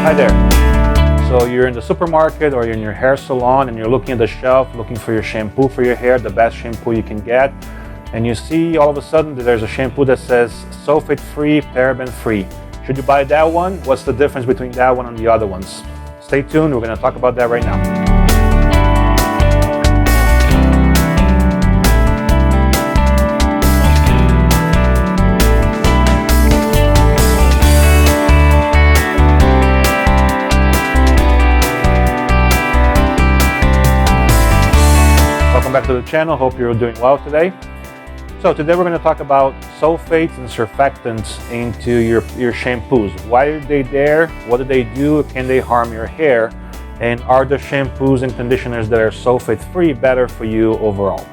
Hi there. So you're in the supermarket or you're in your hair salon and you're looking at the shelf looking for your shampoo for your hair, the best shampoo you can get, and you see all of a sudden that there's a shampoo that says sulfate-free, paraben-free. Should you buy that one? What's the difference between that one and the other ones? Stay tuned, we're going to talk about that right now. Welcome back to the channel. Hope you're doing well today. So today we're going to talk about sulfates and surfactants into your shampoos. Why are they there? What do they do? Can they harm your hair? And are the shampoos and conditioners that are sulfate-free better for you overall?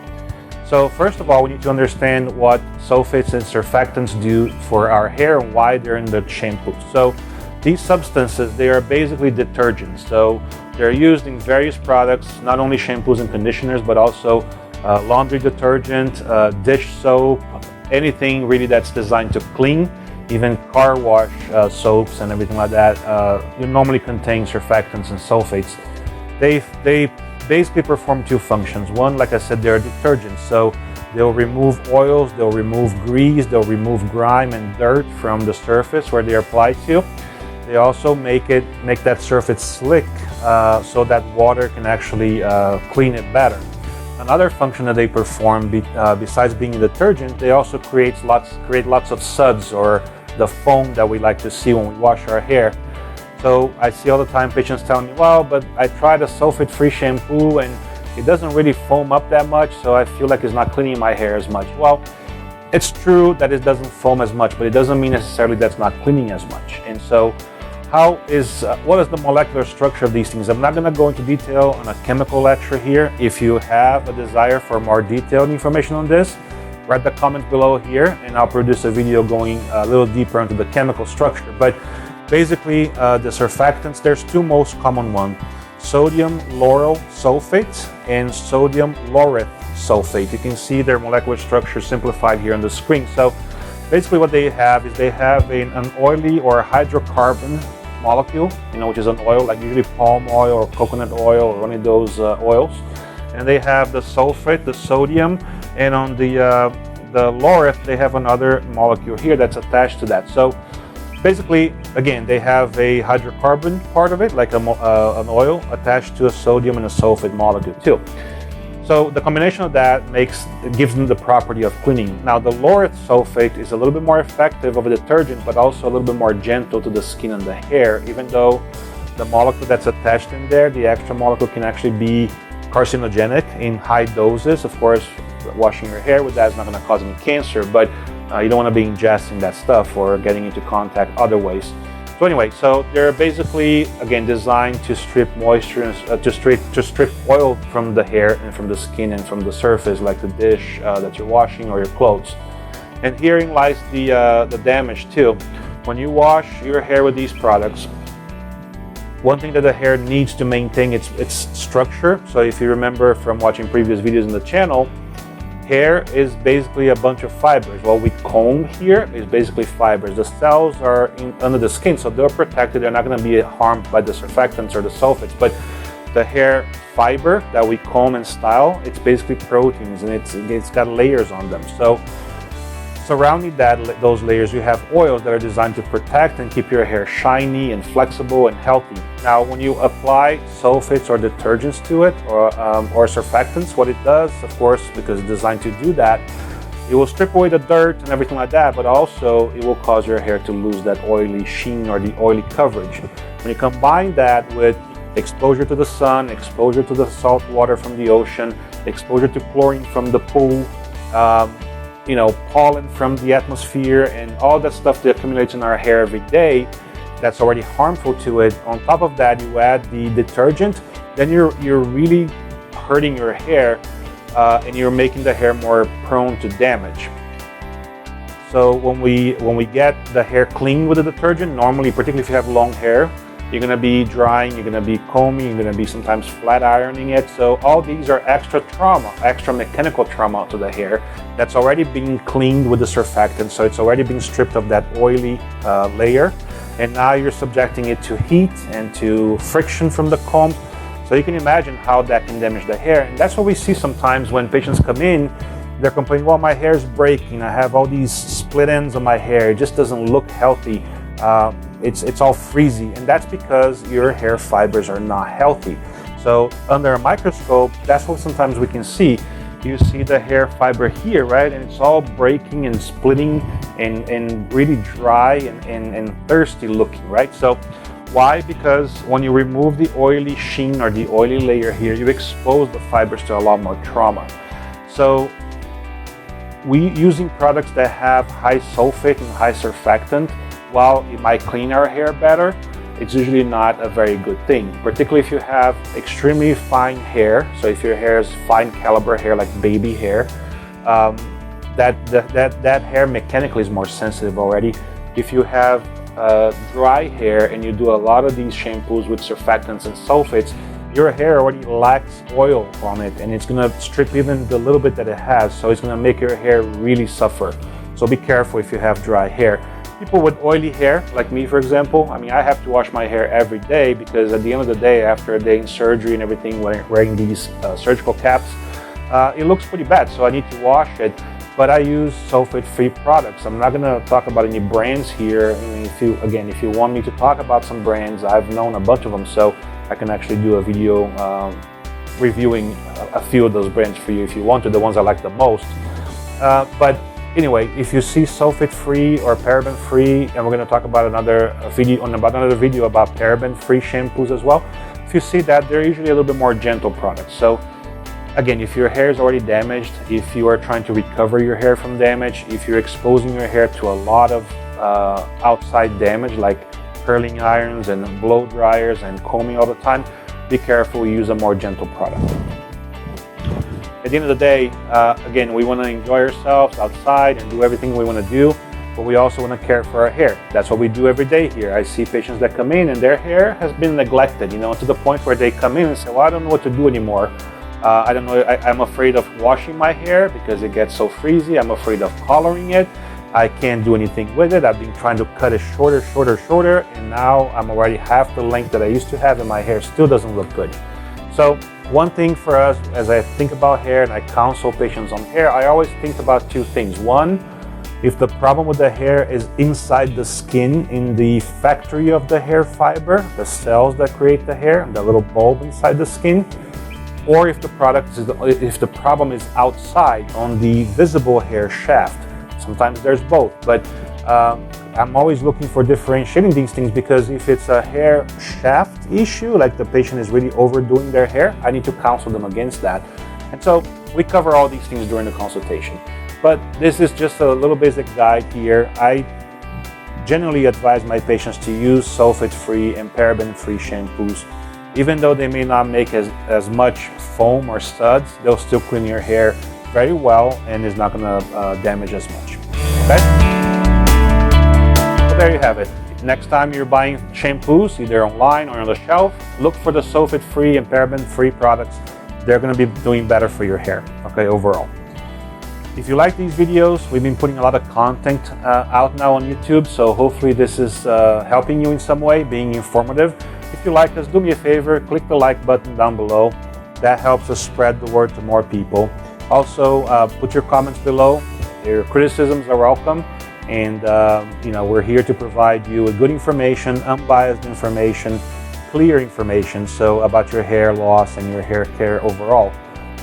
So first of all, we need to understand what sulfates and surfactants do for our hair and why they're in the shampoo. So these substances, they are basically detergents. So they're used in various products, not only shampoos and conditioners, but also laundry detergent, dish soap, anything really that's designed to clean, even car wash soaps and everything like that. You normally contain surfactants and sulfates. They basically perform two functions. One, like I said, they're detergents. So they'll remove oils, they'll remove grease, they'll remove grime and dirt from the surface where they apply to. They also make that surface slick so that water can actually clean it better. Another function that they perform, besides being a detergent, they also create lots of suds, or the foam that we like to see when we wash our hair. So I see all the time patients telling me, well, but I tried a sulfate-free shampoo and it doesn't really foam up that much, so I feel like it's not cleaning my hair as much. Well, it's true that it doesn't foam as much, but it doesn't mean necessarily that's not cleaning as much. And so what is the molecular structure of these things? I'm not going to go into detail on a chemical lecture here. If you have a desire for more detailed information on this, write the comment below here and I'll produce a video going a little deeper into the chemical structure. But basically the surfactants, there's two most common ones: sodium lauryl sulfate and sodium laureth sulfate. You can see their molecular structure simplified here on the screen. So basically what they have is they have an oily or hydrocarbon molecule, which is an oil, like usually palm oil or coconut oil or one of those oils. And they have the sulfate, the sodium, and on the laureth, they have another molecule here that's attached to that. So basically, again, they have a hydrocarbon part of it, like an oil attached to a sodium and a sulfate molecule too. So the combination of that gives them the property of cleaning. Now the laureth sulfate is a little bit more effective of a detergent, but also a little bit more gentle to the skin and the hair, even though the molecule that's attached in there, the extra molecule, can actually be carcinogenic in high doses. Of course, washing your hair with that is not going to cause any cancer, but you don't want to be ingesting that stuff or getting into contact other ways. So anyway, so they're basically, again, designed to strip moisture, to strip oil from the hair and from the skin and from the surface, like the dish that you're washing or your clothes. And herein lies the damage too. When you wash your hair with these products, one thing that the hair needs to maintain its structure. So if you remember from watching previous videos in the channel, hair is basically a bunch of fibers. What we comb here is basically fibers. The cells are under the skin, so they're protected. They're not going to be harmed by the surfactants or the sulfates. But the hair fiber that we comb and style, it's basically proteins, and it's got layers on them. So surrounding those layers, you have oils that are designed to protect and keep your hair shiny and flexible and healthy. Now, when you apply sulfates or detergents to it, or surfactants, what it does, of course, because it's designed to do that, it will strip away the dirt and everything like that, but also it will cause your hair to lose that oily sheen or the oily coverage. When you combine that with exposure to the sun, exposure to the salt water from the ocean, exposure to chlorine from the pool, pollen from the atmosphere, and all that stuff that accumulates in our hair every day that's already harmful to it. On top of that, you add the detergent, then you're really hurting your hair and you're making the hair more prone to damage. So when we get the hair clean with the detergent, normally, particularly if you have long hair, you're going to be drying, you're going to be combing, you're going to be sometimes flat ironing it. So all these are extra trauma, extra mechanical trauma to the hair that's already being cleaned with the surfactant. So it's already been stripped of that oily layer. and now you're subjecting it to heat and to friction from the combs. So you can imagine how that can damage the hair. And that's what we see sometimes when patients come in. They're complaining, well, my hair is breaking, I have all these split ends on my hair, it just doesn't look healthy, it's all frizzy, and that's because your hair fibers are not healthy. So under a microscope, that's what sometimes we can see. You see the hair fiber here, right? And it's all breaking and splitting and really dry and thirsty looking, right? So why? Because when you remove the oily sheen or the oily layer here, you expose the fibers to a lot more trauma. So we using products that have high sulfate and high surfactant, while it might clean our hair better, it's usually not a very good thing, particularly if you have extremely fine hair. So if your hair is fine caliber hair, like baby hair, that hair mechanically is more sensitive already. If you have dry hair and you do a lot of these shampoos with surfactants and sulfates, your hair already lacks oil on it, and it's gonna strip even the little bit that it has, so it's gonna make your hair really suffer. So be careful if you have dry hair. People with oily hair, like me for example, I mean, I have to wash my hair every day because at the end of the day, after a day in surgery and everything, wearing these surgical caps, it looks pretty bad, so I need to wash it. But I use sulfate-free products. I'm not gonna talk about any brands here. I mean, if you want me to talk about some brands, I've known a bunch of them, so I can actually do a video reviewing a few of those brands for you if you want to, the ones I like the most. But anyway, if you see sulfate-free or paraben-free, and we're going to talk about another video about paraben-free shampoos as well. If you see that, they're usually a little bit more gentle products. So again, if your hair is already damaged, if you are trying to recover your hair from damage, if you're exposing your hair to a lot of outside damage like curling irons and blow dryers and combing all the time, be careful, use a more gentle product. At the end of the day, again, we want to enjoy ourselves outside and do everything we want to do, but we also want to care for our hair. That's what we do every day here. I see patients that come in and their hair has been neglected, to the point where they come in and say, well, I don't know what to do anymore. I don't know, I'm afraid of washing my hair because it gets so frizzy. I'm afraid of coloring it. I can't do anything with it. I've been trying to cut it shorter, and now I'm already half the length that I used to have, and my hair still doesn't look good. So one thing for us, as I think about hair and I counsel patients on hair, I always think about two things. One, if the problem with the hair is inside the skin, in the factory of the hair fiber, the cells that create the hair, the little bulb inside the skin, or if the problem is outside on the visible hair shaft. Sometimes there's both, but I'm always looking for differentiating these things, because if it's a hair shaft issue, like the patient is really overdoing their hair, I need to counsel them against that. And so we cover all these things during the consultation. But this is just a little basic guide here. I generally advise my patients to use sulfate-free and paraben-free shampoos. Even though they may not make as much foam or suds, they'll still clean your hair very well and is not going to damage as much. Okay? So there you have it. Next time you're buying shampoos, either online or on the shelf, look for the sulfate-free and paraben-free products. They're going to be doing better for your hair, okay, overall. If you like these videos, we've been putting a lot of content out now on YouTube, so hopefully this is helping you in some way, being informative. If you like us, do me a favor, click the like button down below. That helps us spread the word to more people. Also, put your comments below. Your criticisms are welcome, and we're here to provide you with good information, unbiased information, clear information, so about your hair loss and your hair care overall.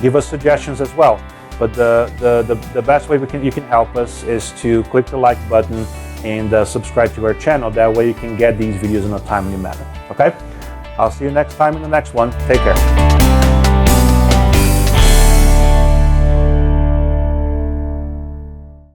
Give us suggestions as well. But the best way you can help us is to click the like button and subscribe to our channel. That way you can get these videos in a timely manner. Okay? I'll see you next time in the next one. Take care.